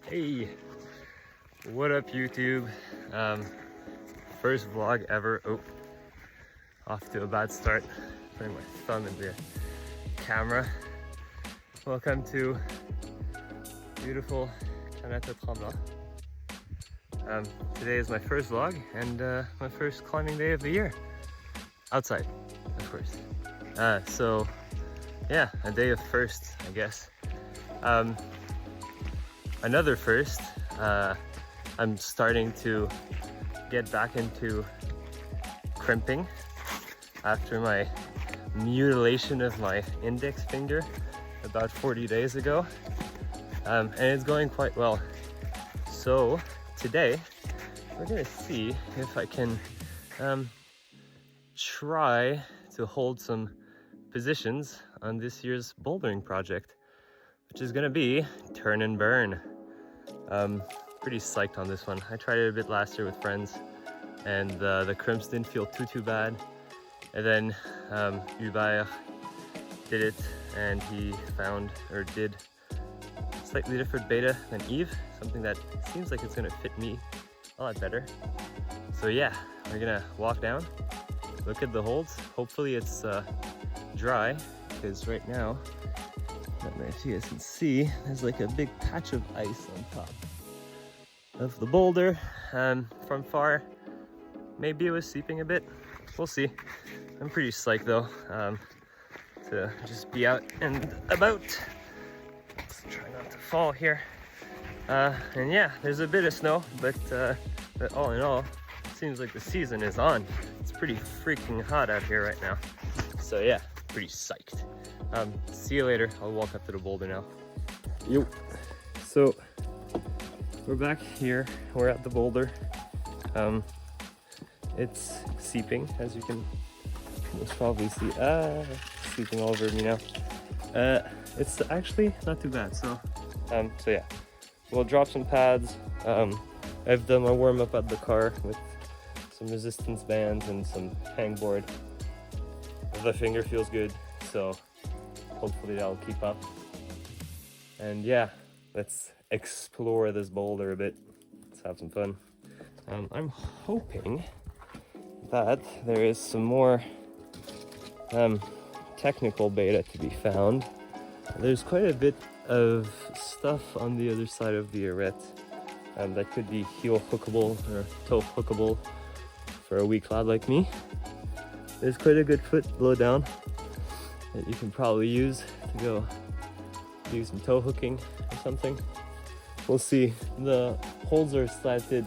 Hey, what up YouTube? First vlog ever. Oh, off to a bad start. Putting my thumb in the camera. Welcome to beautiful Canada Tremblant. Today is my first vlog and my first climbing day of the year. Outside, of course. So yeah, a day of firsts, I guess. Another first, I'm starting to get back into crimping after my mutilation of my index finger about 40 days ago, and it's going quite well. So today we're gonna see if I can try to hold some positions on this year's bouldering project, which is gonna be turn and burn. Pretty psyched on this one. I tried it a bit last year with friends and the crimps didn't feel too bad. And then Hubert did it and he found or did slightly different beta than Eve, something that seems like it's gonna fit me a lot better. So yeah, we're gonna walk down, look at the holds. Hopefully it's dry, because right now, I don't know if you guys can see, there's like a big patch of ice on top of the boulder. From far, maybe it was seeping a bit. We'll see. I'm pretty psyched though, to just be out and about. Let's try not to fall here. And yeah, there's a bit of snow, but all in all, it seems like the season is on. It's pretty freaking hot out here right now. So yeah, pretty psyched. See you later. I'll walk up to the boulder now. Yo. So we're back here. We're at the boulder. It's seeping, as you can most probably see. Seeping all over me now. It's actually not too bad. So yeah, we'll drop some pads. I've done my warm up at the car with some resistance bands and some hangboard. The finger feels good, so hopefully that'll keep up. And yeah, let's explore this boulder a bit. Let's have some fun. I'm hoping that there is some more technical beta to be found. There's quite a bit of stuff on the other side of the arete that could be heel hookable or toe hookable for a weak lad like me. There's quite a good foot below down that you can probably use to go do some toe hooking or something. We'll see. The holds are slanted.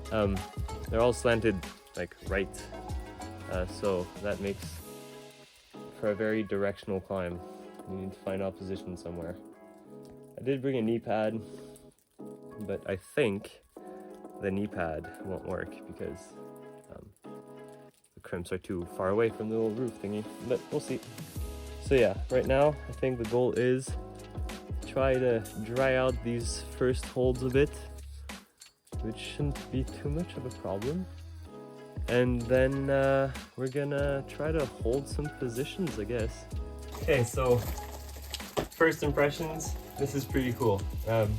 They're all slanted like right, so that makes for a very directional climb. You need to find opposition somewhere. I did bring a knee pad, but I think the knee pad won't work because the crimps are too far away from the little roof thingy, but we'll see. So yeah, right now I think the goal is try to dry out these first holds a bit, which shouldn't be too much of a problem. And then we're gonna try to hold some positions, I guess. Okay, so first impressions, this is pretty cool.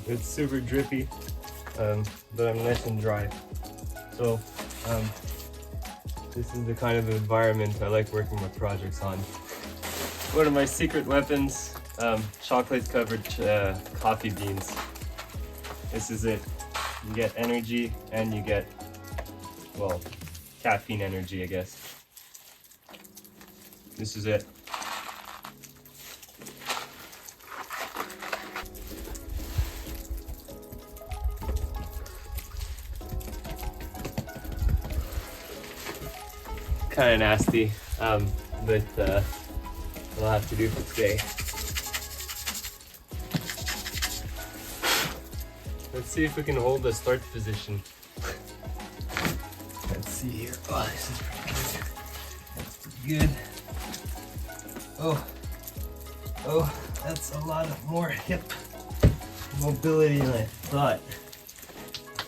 It's super drippy, but I'm nice and dry. So this is the kind of environment I like working my projects on. One of my secret weapons, chocolate covered coffee beans. This is it. You get energy and you get, well, caffeine energy, I guess. This is it. Kind of nasty, but we'll have to do for today. Let's see if we can hold the start position. Let's see here. Oh, this is pretty good. That's pretty good. Oh, that's a lot of more hip mobility than I thought.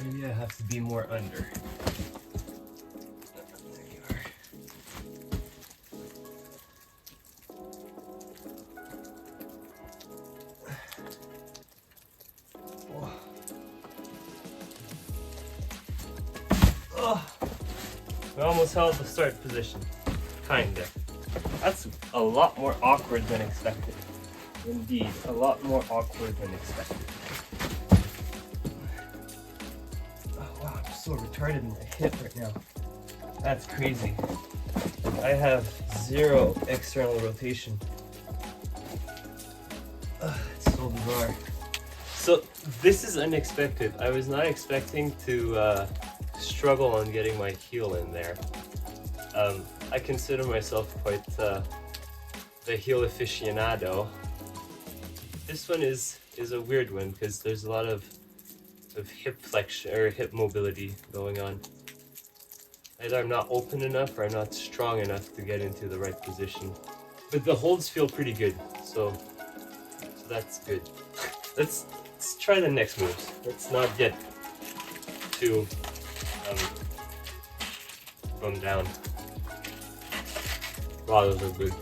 Maybe I have to be more under. Oh, we almost held the start position. Kinda. That's a lot more awkward than expected. Indeed, a lot more awkward than expected. Oh wow, I'm so retarded in my hip right now. That's crazy. I have 0 external rotation. It's so bizarre. So this is unexpected. I was not expecting to struggle on getting my heel in there. I consider myself quite the heel aficionado. This one is a weird one because there's a lot of hip flexion or hip mobility going on. Either I'm not open enough or I'm not strong enough to get into the right position. But the holds feel pretty good, so that's good. Let's try the next moves. Let's not get too bummed down. Wow, those are good.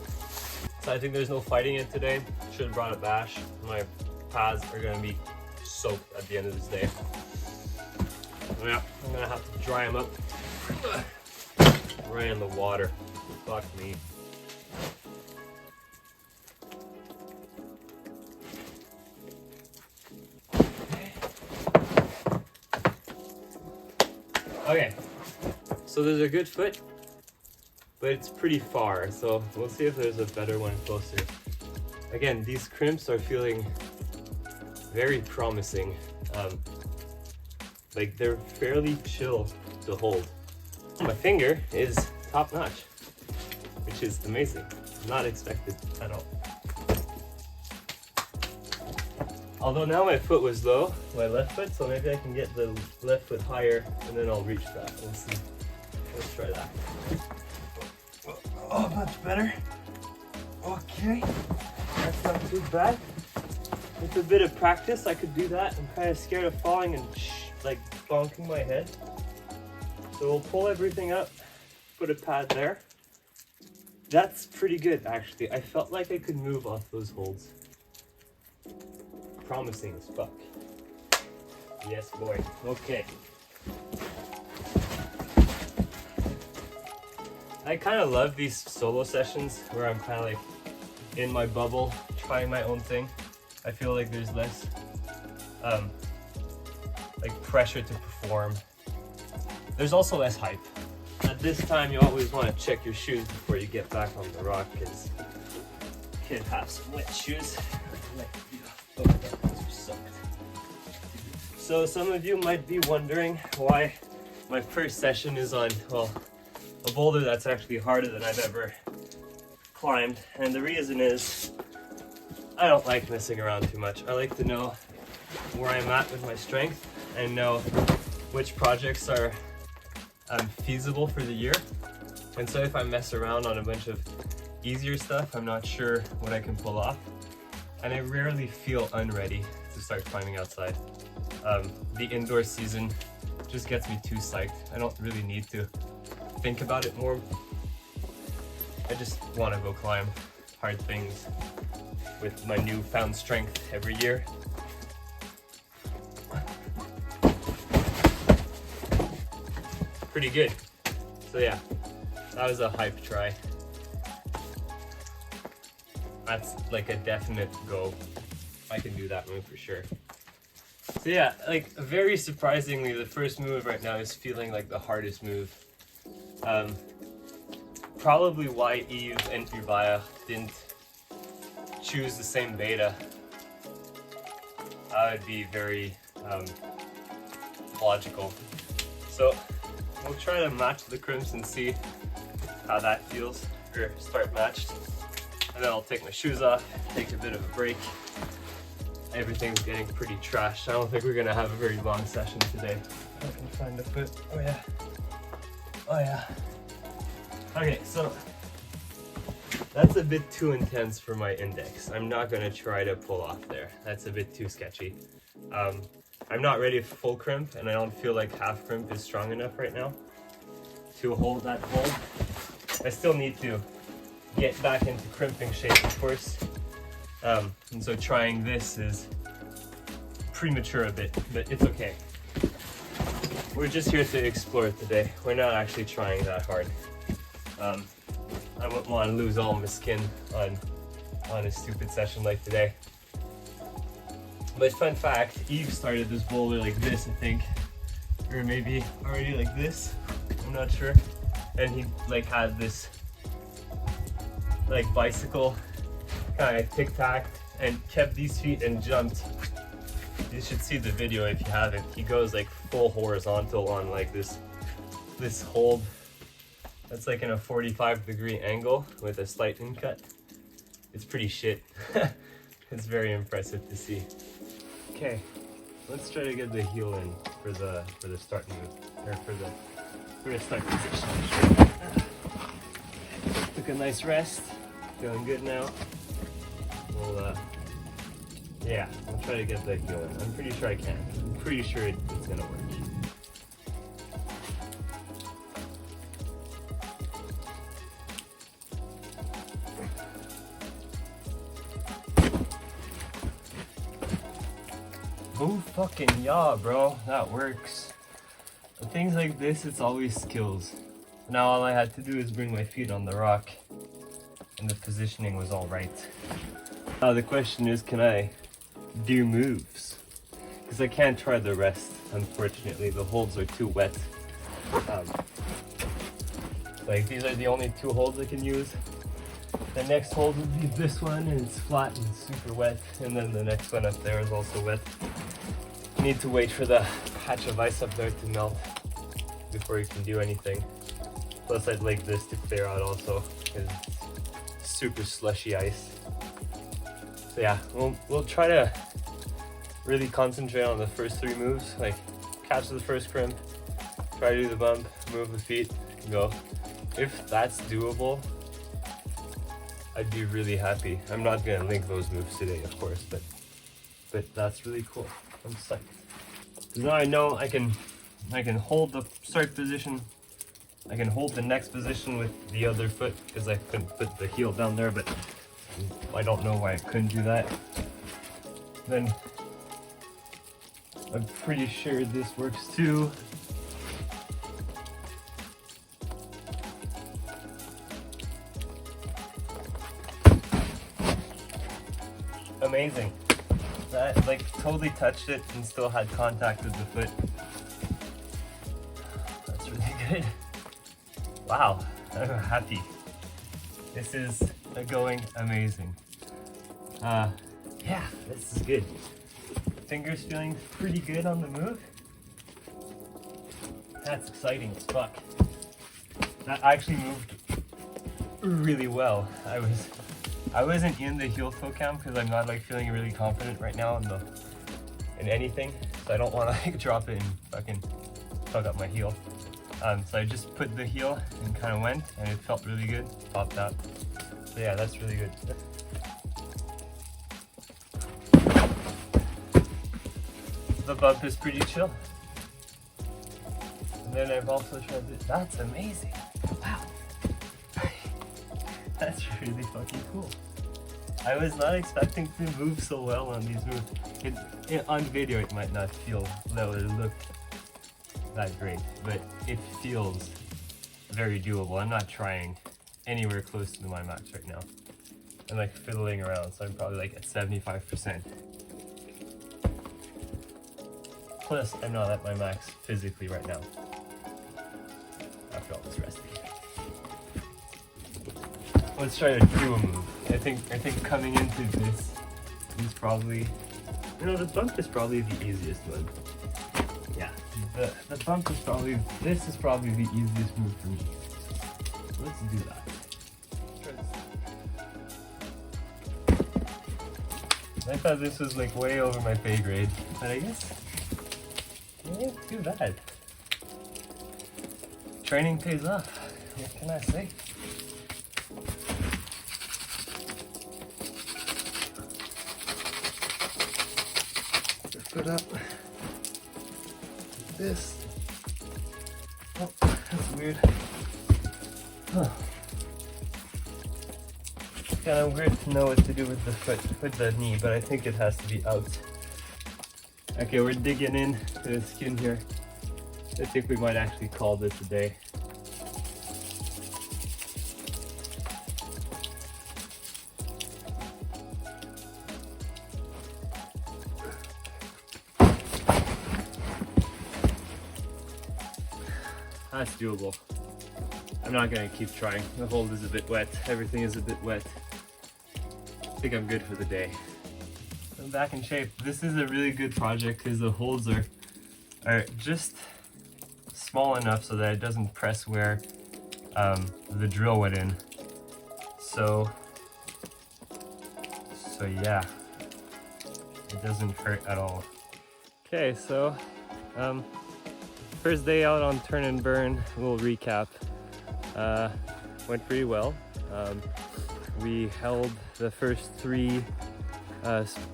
So I think there's no fighting it today. Should have brought a bash. My pads are gonna be soaked at the end of this day. Yeah, I'm gonna have to dry them up right in the water. Fuck me. Okay, so there's a good foot, but it's pretty far, so we'll see if there's a better one closer. Again, these crimps are feeling very promising. Like they're fairly chill to hold. My finger is top notch, which is amazing. Not expected at all. Although now my foot was low, my left foot, so maybe I can get the left foot higher and then I'll reach that. We'll see. Let's try that. Oh, much better. Okay, that's not too bad. With a bit of practice, I could do that. I'm kind of scared of falling and like bonking my head. So we'll pull everything up, put a pad there. That's pretty good, actually. I felt like I could move off those holds. Promising as fuck. Yes, boy. Okay. I kind of love these solo sessions where I'm kind of like in my bubble, trying my own thing. I feel like there's less like pressure to perform. There's also less hype. At this time, you always want to check your shoes before you get back on the rock, because you could have some wet shoes. So some of you might be wondering why my first session is on, well, a boulder that's actually harder than I've ever climbed. And the reason is I don't like messing around too much. I like to know where I'm at with my strength and know which projects are feasible for the year. And so if I mess around on a bunch of easier stuff, I'm not sure what I can pull off. And I rarely feel unready to start climbing outside. The indoor season just gets me too psyched. I don't really need to think about it more. I just want to go climb hard things with my newfound strength every year. Pretty good. So yeah, that was a hype try. That's like a definite go. I can do that move for sure. So yeah, like very surprisingly, the first move right now is feeling like the hardest move. Probably why Eve and Uvaya didn't choose the same beta. That would be very logical. So we'll try to match the crimps and see how that feels, or start matched. And then I'll take my shoes off, take a bit of a break. Everything's getting pretty trashed. I don't think we're gonna have a very long session today. I can find the foot. Oh yeah. Oh yeah. Okay, so that's a bit too intense for my index. I'm not gonna try to pull off there. That's a bit too sketchy. I'm not ready for full crimp, and I don't feel like half crimp is strong enough right now to hold that hold. I still need to get back into crimping shape, of course. And so trying this is premature a bit, but it's okay. we're just here to explore today. We're not actually trying that hard. I wouldn't want to lose all my skin on a stupid session like today. But fun fact, Eve started this boulder like this, I think, or maybe already like this, I'm not sure. And he like had this like bicycle kind of tic-tac and kept these feet and jumped. You should see the video if you haven't. He goes like full horizontal on like this hold. That's like in a 45-degree angle with a slight in cut. It's pretty shit. It's very impressive to see. Okay, let's try to get the heel in for the start move, or for the start position. Took a nice rest, feeling good now. We'll yeah, I'll try to get the heel in. I'm pretty sure I can. I'm pretty sure it's gonna work. Oh fucking yeah, bro, that works. With things like this, it's always skills. Now all I had to do is bring my feet on the rock, and the positioning was all right. Now the question is, can I do moves? Because I can't try the rest, unfortunately. The holds are too wet. Like these are the only two holds I can use. The next hold would be this one, and it's flat and super wet. And then the next one up there is also wet. You need to wait for the patch of ice up there to melt before you can do anything. Plus I'd like this to clear out also, because it's super slushy ice. So yeah, we'll try to really concentrate on the first three moves, like catch the first crimp, try to do the bump, move the feet, go. If that's doable, I'd be really happy. I'm not gonna link those moves today, of course, but that's really cool. I'm psyched. Because now I know I can hold the start position. I can hold the next position with the other foot because I couldn't put the heel down there, but I don't know why I couldn't do that. Then I'm pretty sure this works too. Amazing. That like totally touched it and still had contact with the foot. That's really good. Wow, I'm happy. This is going amazing. Yeah, this is good. Fingers feeling pretty good on the move. That's exciting as fuck. That actually moved really well. I wasn't in the heel toe cam because I'm not like feeling really confident right now in anything, so I don't want to like drop it and fucking fuck up my heel. So I just put the heel and kind of went, and it felt really good. Popped out. So yeah, that's really good. The bump is pretty chill. And then I've also tried this. That's amazing. Wow. That's really fucking cool. I was not expecting to move so well on these moves. On video it might not feel that would look that great, but it feels very doable. I'm not trying anywhere close to my max right now. I'm like fiddling around, so I'm probably like at 75%. Plus, I'm not at my max physically right now after all this resting. Let's try to do a move. I think coming into this is probably, the bump is probably the easiest one. Yeah, the bump is probably, this is probably the easiest move for me. So let's do that. I thought this was like way over my pay grade, but I guess it ain't too bad. Training pays off. What can I say? Put up this. Oh, that's weird. Huh. Kind of weird to know what to do with the foot, with the knee, but I think it has to be out. Okay, we're digging in to the skin here. I think we might actually call this a day. That's doable. I'm not gonna keep trying. The hold is a bit wet. Everything is a bit wet. I think I'm good for the day. I'm back in shape. This is a really good project because the holes are just small enough so that it doesn't press where the drill went in. So yeah, it doesn't hurt at all. Okay, so first day out on turn and burn, we'll recap. Went pretty well. We held the first three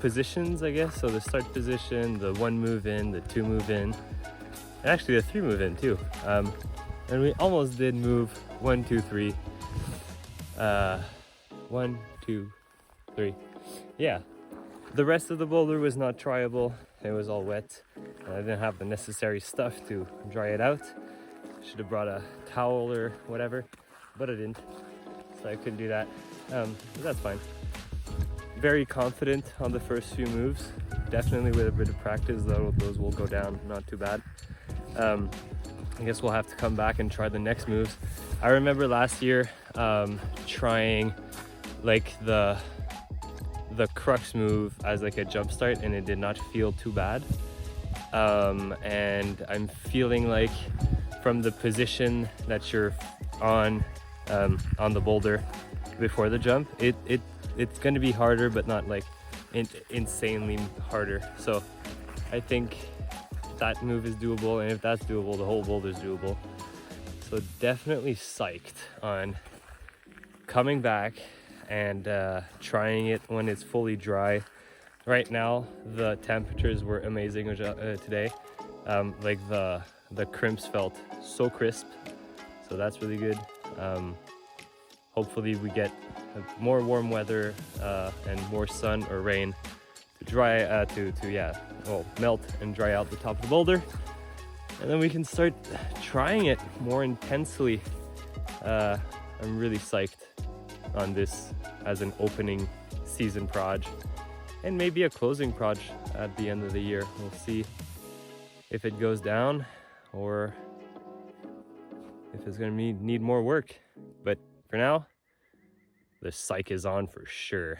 positions, I guess. So the start position, the 1 move in, the 2 move in, and actually the 3 move in too. And we almost did move 1, 2, 3. 1, 2, 3. Yeah. The rest of the boulder was not tryable. It was all wet. And I didn't have the necessary stuff to dry it out. Should have brought a towel or whatever, but I didn't. So I couldn't do that. But that's fine. Very confident on the first few moves. Definitely with a bit of practice, though, those will go down not too bad. I guess we'll have to come back and try the next moves. I remember last year trying like the crux move as like a jump start, and it did not feel too bad. And I'm feeling like from the position that you're on the boulder before the jump, it's going to be harder, but not like insanely harder. So I think that move is doable, and if that's doable, the whole boulder is doable. So definitely psyched on coming back and trying it when it's fully dry. Right now the temperatures were amazing today. Like the crimps felt so crisp, so that's really good. Hopefully we get more warm weather and more sun or rain to dry melt and dry out the top of the boulder, and then we can start trying it more intensely. I'm really psyched on this as an opening season proj, and maybe a closing proj at the end of the year. We'll see if it goes down or if it's gonna need more work. But for now, the psych is on for sure.